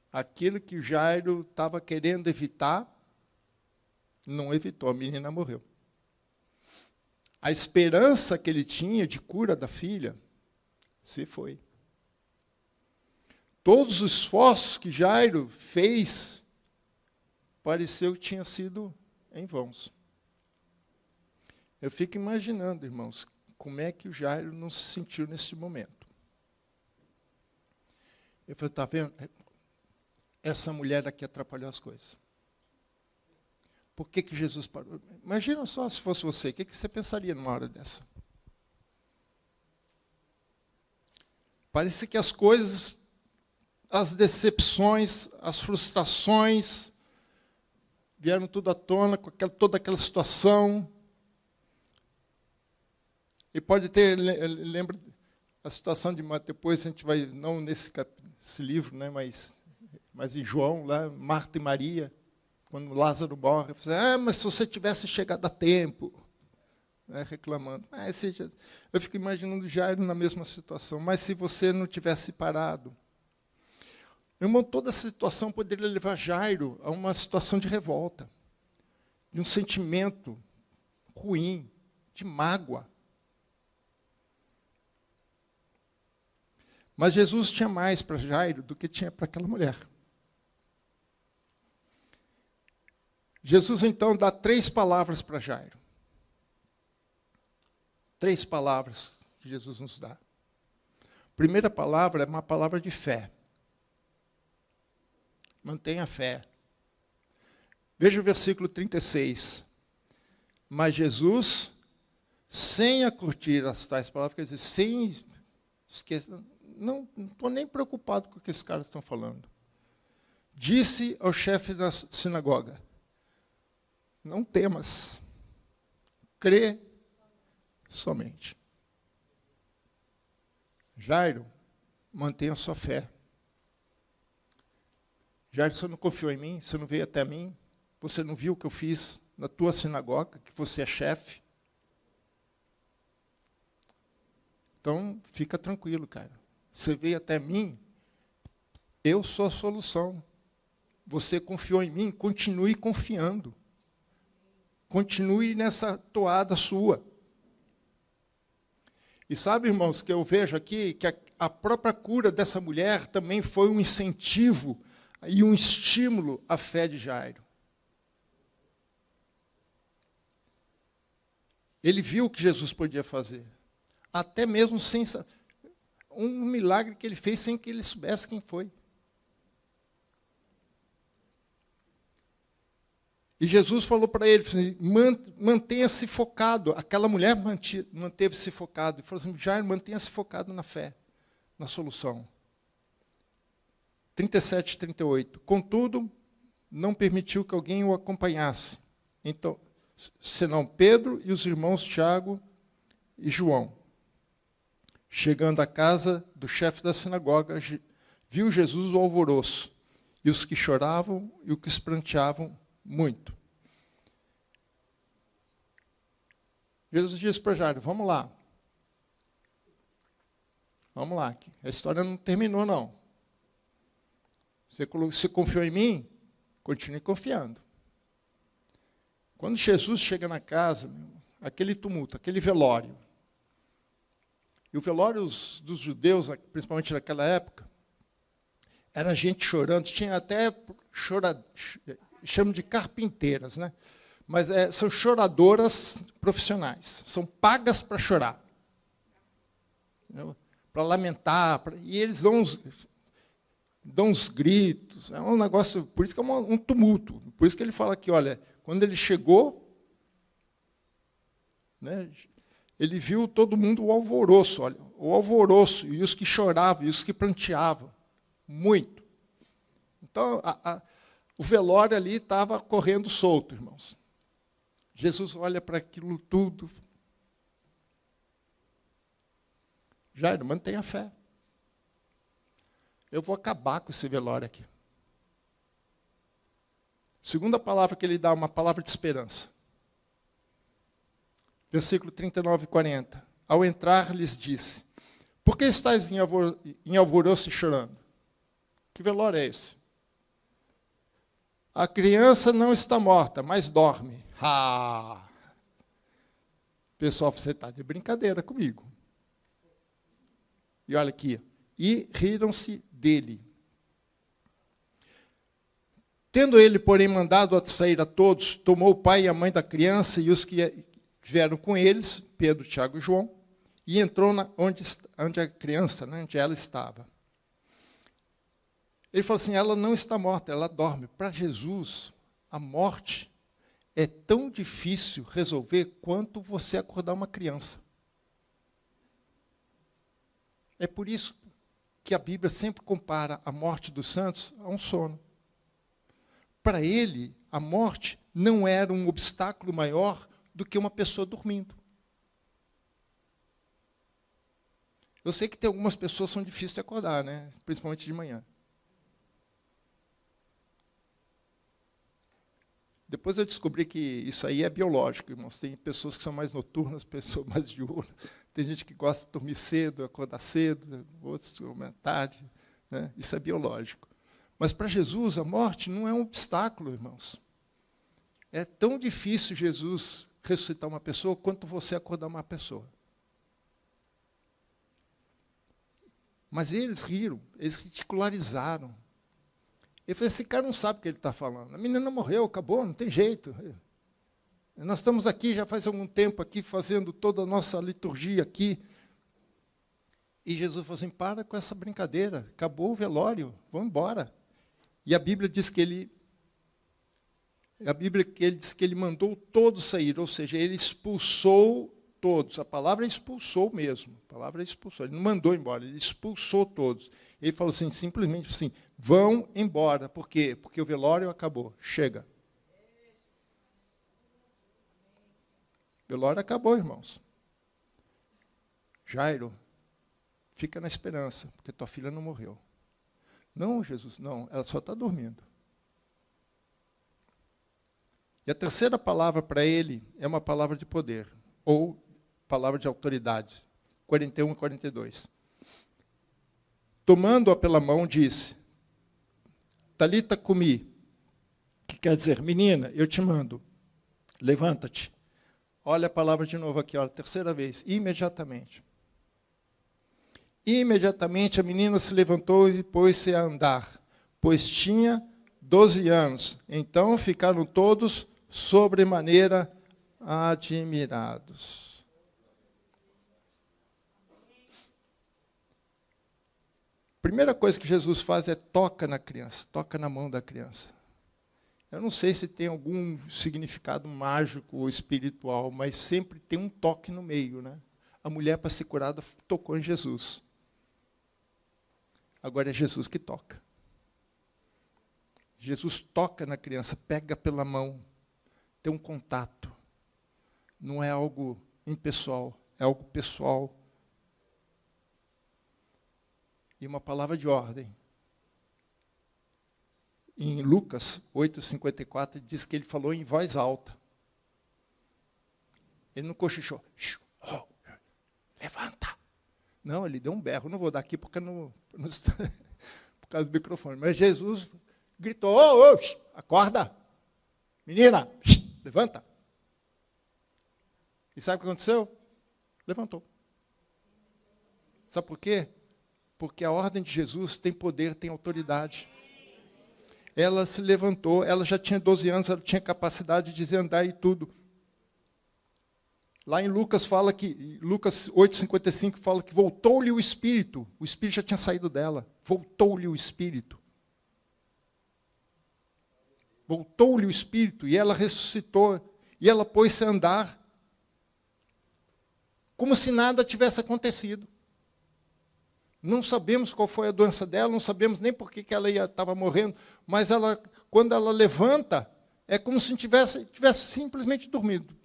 Aquilo que Jairo estava querendo evitar, não evitou, a menina morreu. A esperança que ele tinha de cura da filha, se foi. Todos os esforços que Jairo fez, pareceu que tinha sido em vãos. Eu fico imaginando, irmãos, como é que o Jairo não se sentiu nesse momento. Eu falei, está vendo? essa mulher aqui atrapalhou as coisas. Por que Jesus parou? Imagina só se fosse você, o que você pensaria numa hora dessa? Parece que as coisas, as decepções, as frustrações, vieram tudo à tona, com toda aquela situação. E pode ter, lembra a situação de depois a gente vai, não nesse livro, né, mas em João, lá, Marta e Maria, quando Lázaro morre, mas se você tivesse chegado a tempo, né, reclamando. Eu fico imaginando Jairo na mesma situação, mas se você não tivesse parado. Meu irmão, toda essa situação poderia levar Jairo a uma situação de revolta, de um sentimento ruim, de mágoa. Mas Jesus tinha mais para Jairo do que tinha para aquela mulher. Jesus, então, dá 3 palavras para Jairo. 3 palavras que Jesus nos dá. A primeira palavra é uma palavra de fé. Mantenha a fé. Veja o versículo 36. Mas Jesus, sem acurtir as tais palavras, quer dizer, sem esquecer, não estou nem preocupado com o que esses caras estão falando. Disse ao chefe da sinagoga, não temas, crê somente. Jairo, mantenha a sua fé. Jairo, você não confiou em mim? Você não veio até mim? Você não viu o que eu fiz na tua sinagoga, que você é chefe? Então, fica tranquilo, cara. Você veio até mim, eu sou a solução. Você confiou em mim, continue confiando. Continue nessa toada sua. E sabe, irmãos, que eu vejo aqui que a própria cura dessa mulher também foi um incentivo e um estímulo à fé de Jairo. Ele viu o que Jesus podia fazer. Até mesmo sem um milagre que ele fez sem que ele soubesse quem foi. E Jesus falou para ele, assim, mantenha-se focado. Aquela mulher manteve-se focado. Ele falou assim, Jairo, mantenha-se focado na fé, na solução. 37 e 38. Contudo, não permitiu que alguém o acompanhasse. Então, senão Pedro e os irmãos Tiago e João. Chegando à casa do chefe da sinagoga, viu Jesus o alvoroço, e os que choravam e os que espranteavam muito. Jesus disse para Jairo, vamos lá. Vamos lá, a história não terminou, não. Você confiou em mim? Continue confiando. Quando Jesus chega na casa, aquele tumulto, aquele velório, e o velório dos judeus, principalmente naquela época, era gente chorando, tinha até chamam de carpinteiras, né? Mas são choradoras profissionais, são pagas para chorar, para lamentar, e eles dão uns gritos, é um negócio, por isso que é um tumulto, por isso que ele fala aqui, olha, quando ele chegou, né, ele viu todo mundo o alvoroço, olha, o alvoroço, e os que choravam, e os que pranteavam, muito. Então, o velório ali estava correndo solto, irmãos. Jesus olha para aquilo tudo. Jairo, mantenha a fé. Eu vou acabar com esse velório aqui. Segunda palavra que ele dá, uma palavra de esperança. Versículo 39 e 40. Ao entrar, lhes disse, por que estáis em alvoroço e chorando? Que velório é esse? A criança não está morta, mas dorme. Pessoal, você está de brincadeira comigo. E olha aqui. E riram-se dele. Tendo ele, porém, mandado sair a todos, tomou o pai e a mãe da criança e os que vieram com eles, Pedro, Tiago e João, e entrou onde a criança, né, onde ela estava. Ele falou assim, ela não está morta, ela dorme. Para Jesus, a morte é tão difícil resolver quanto você acordar uma criança. É por isso que a Bíblia sempre compara a morte dos santos a um sono. Para ele, a morte não era um obstáculo maior do que uma pessoa dormindo. Eu sei que tem algumas pessoas que são difíceis de acordar, né? Principalmente de manhã. Depois eu descobri que isso aí é biológico, irmãos. Tem pessoas que são mais noturnas, pessoas mais diurnas. Tem gente que gosta de dormir cedo, acordar cedo, outros dormir tarde. Né? Isso é biológico. Mas para Jesus, a morte não é um obstáculo, irmãos. É tão difícil Jesus ressuscitar uma pessoa quanto você acordar uma pessoa. Mas eles riram, eles ridicularizaram. Ele falou, esse cara não sabe o que ele está falando. A menina morreu, acabou, não tem jeito. Nós estamos aqui já faz algum tempo aqui fazendo toda a nossa liturgia aqui. E Jesus falou assim, para com essa brincadeira, acabou o velório, vamos embora. E a Bíblia diz que ele diz que ele mandou todos sair, ou seja, ele expulsou todos. A palavra é expulsou mesmo. A palavra é expulsou. Ele não mandou embora, ele expulsou todos. Ele falou assim, simplesmente assim, vão embora. Por quê? Porque o velório acabou. Chega. O velório acabou, irmãos. Jairo, fica na esperança, porque tua filha não morreu. Não, Jesus, não, ela só está dormindo. E a terceira palavra para ele é uma palavra de poder, ou palavra de autoridade. 41 e 42. Tomando-a pela mão, disse, Talita cumi, que quer dizer, menina, eu te mando, levanta-te. Olha a palavra de novo aqui, olha, terceira vez, imediatamente. Imediatamente a menina se levantou e pôs-se a andar, pois tinha 12 anos. Então ficaram todos sobremaneira admirados. Primeira coisa que Jesus faz é toca na criança, toca na mão da criança. Eu não sei se tem algum significado mágico ou espiritual, mas sempre tem um toque no meio, né? A mulher, para ser curada, tocou em Jesus. Agora é Jesus que toca. Jesus toca na criança, pega pela mão, tem um contato. Não é algo impessoal, é algo pessoal. E uma palavra de ordem. Em Lucas 8:54, diz que ele falou em voz alta. Ele não cochichou. Oh, levanta. Não, ele deu um berro. Não vou dar aqui porque por causa do microfone. Mas Jesus gritou, acorda. Menina, levanta. E sabe o que aconteceu? Levantou. Sabe por quê? Porque a ordem de Jesus tem poder, tem autoridade. Ela se levantou, ela já tinha 12 anos, ela tinha capacidade de andar e tudo. Lá em Lucas fala que, Lucas 8:55 fala que voltou-lhe o espírito já tinha saído dela, voltou-lhe o espírito. Voltou-lhe o espírito, e ela ressuscitou, e ela pôs-se a andar, como se nada tivesse acontecido. Não sabemos qual foi a doença dela, não sabemos nem por que ela estava morrendo, mas quando ela levanta, é como se tivesse simplesmente dormido.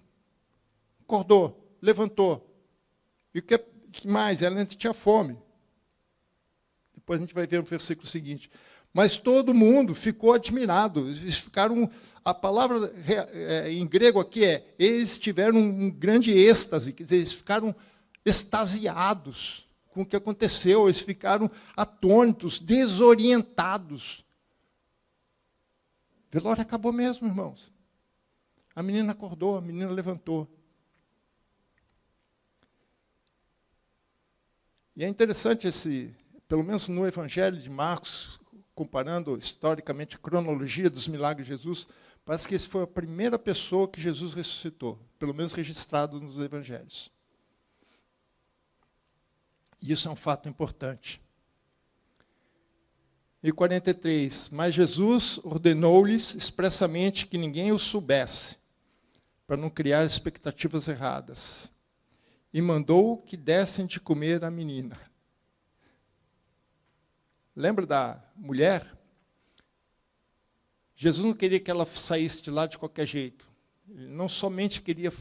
Acordou, levantou. E o que mais? Ela ainda tinha fome. Depois a gente vai ver no versículo seguinte. Mas todo mundo ficou admirado. Eles ficaram, a palavra em grego aqui eles tiveram um grande êxtase, quer dizer, eles ficaram extasiados com o que aconteceu, eles ficaram atônitos, desorientados. O velório acabou mesmo, irmãos. A menina acordou, a menina levantou. E é interessante pelo menos no Evangelho de Marcos, comparando historicamente a cronologia dos milagres de Jesus, parece que esse foi a primeira pessoa que Jesus ressuscitou, pelo menos registrado nos Evangelhos. E isso é um fato importante. E 43, mas Jesus ordenou-lhes expressamente que ninguém o soubesse, para não criar expectativas erradas. E mandou que dessem de comer à menina. Lembra da mulher? Jesus não queria que ela saísse de lá de qualquer jeito. Ele não somente queria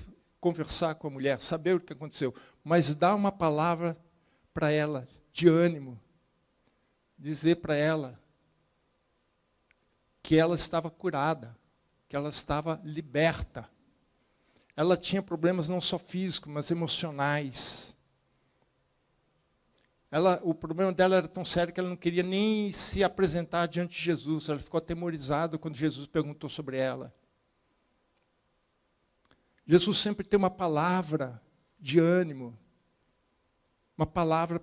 conversar com a mulher, saber o que aconteceu, mas dar uma palavra para ela, de ânimo. Dizer para ela que ela estava curada, que ela estava liberta. Ela tinha problemas não só físicos, mas emocionais. O problema dela era tão sério que ela não queria nem se apresentar diante de Jesus. Ela ficou atemorizada quando Jesus perguntou sobre ela. Jesus sempre tem uma palavra de ânimo, uma palavra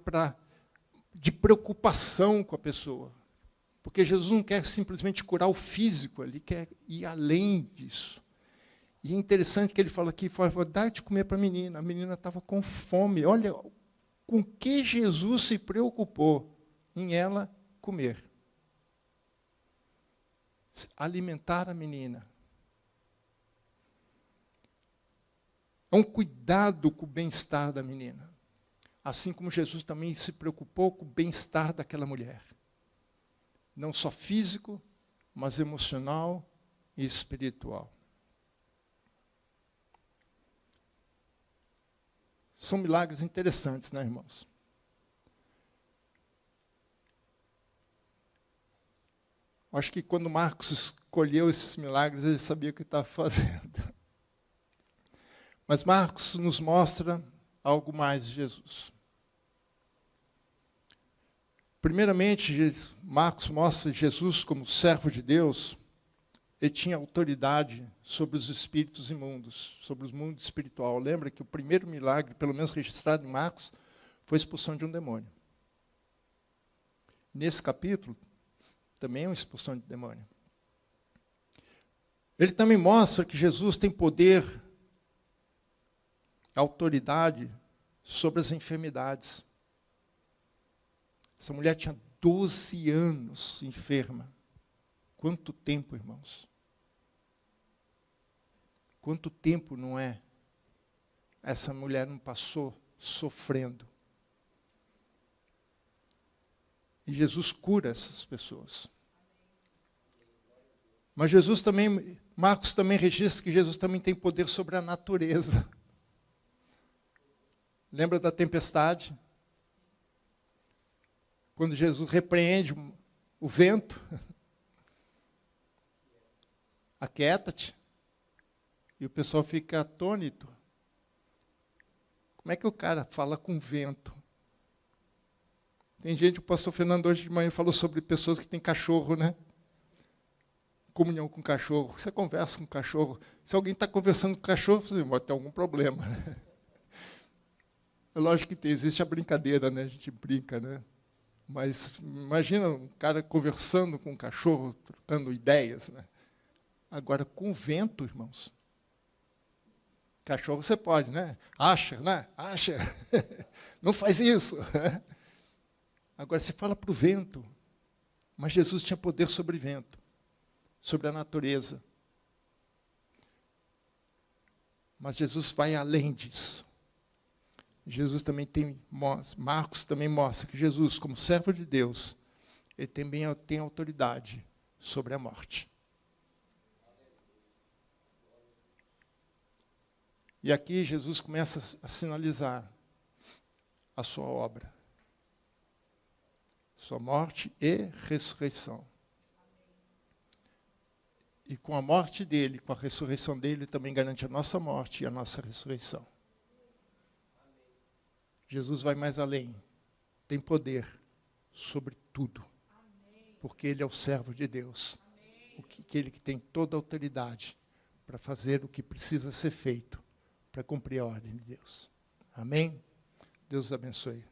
de preocupação com a pessoa. Porque Jesus não quer simplesmente curar o físico, ele quer ir além disso. E é interessante que ele fala aqui, dá de comer para a menina estava com fome. Olha com que Jesus se preocupou em ela comer. Alimentar a menina. É um cuidado com o bem-estar da menina. Assim como Jesus também se preocupou com o bem-estar daquela mulher. Não só físico, mas emocional e espiritual. São milagres interessantes, né, irmãos? Acho que quando Marcos escolheu esses milagres, ele sabia o que estava fazendo. Mas Marcos nos mostra algo mais de Jesus. Primeiramente, Marcos mostra Jesus como servo de Deus. Ele tinha autoridade sobre os espíritos imundos, sobre o mundo espiritual. Lembra que o primeiro milagre, pelo menos registrado em Marcos, foi a expulsão de um demônio. Nesse capítulo, também é uma expulsão de demônio. Ele também mostra que Jesus tem poder, autoridade sobre as enfermidades. Essa mulher tinha 12 anos enferma. Quanto tempo, irmãos? Quanto tempo não é? Essa mulher não passou sofrendo. E Jesus cura essas pessoas. Mas Jesus também, Marcos também registra que Jesus também tem poder sobre a natureza. Lembra da tempestade? Quando Jesus repreende o vento, aquieta-te, e o pessoal fica atônito. Como é que o cara fala com vento? Tem gente, o pastor Fernando hoje de manhã falou sobre pessoas que têm cachorro, né? Comunhão com cachorro. Você conversa com cachorro. Se alguém está conversando com cachorro, você vai ter algum problema. Né? É lógico que existe a brincadeira, né? A gente brinca, né? Mas imagina um cara conversando com um cachorro, trocando ideias, né? Agora, com vento, irmãos. Cachorro você pode, né? Acha, né? Acha. Não faz isso. Agora, você fala para o vento. Mas Jesus tinha poder sobre o vento, sobre a natureza. Mas Jesus vai além disso. Jesus também Marcos também mostra que Jesus, como servo de Deus, ele também tem autoridade sobre a morte. E aqui Jesus começa a sinalizar a sua obra. Sua morte e ressurreição. E com a morte dele, com a ressurreição dele, ele também garante a nossa morte e a nossa ressurreição. Jesus vai mais além. Tem poder sobre tudo. Porque ele é o servo de Deus. Aquele que tem toda a autoridade para fazer o que precisa ser feito para cumprir a ordem de Deus. Amém? Deus abençoe.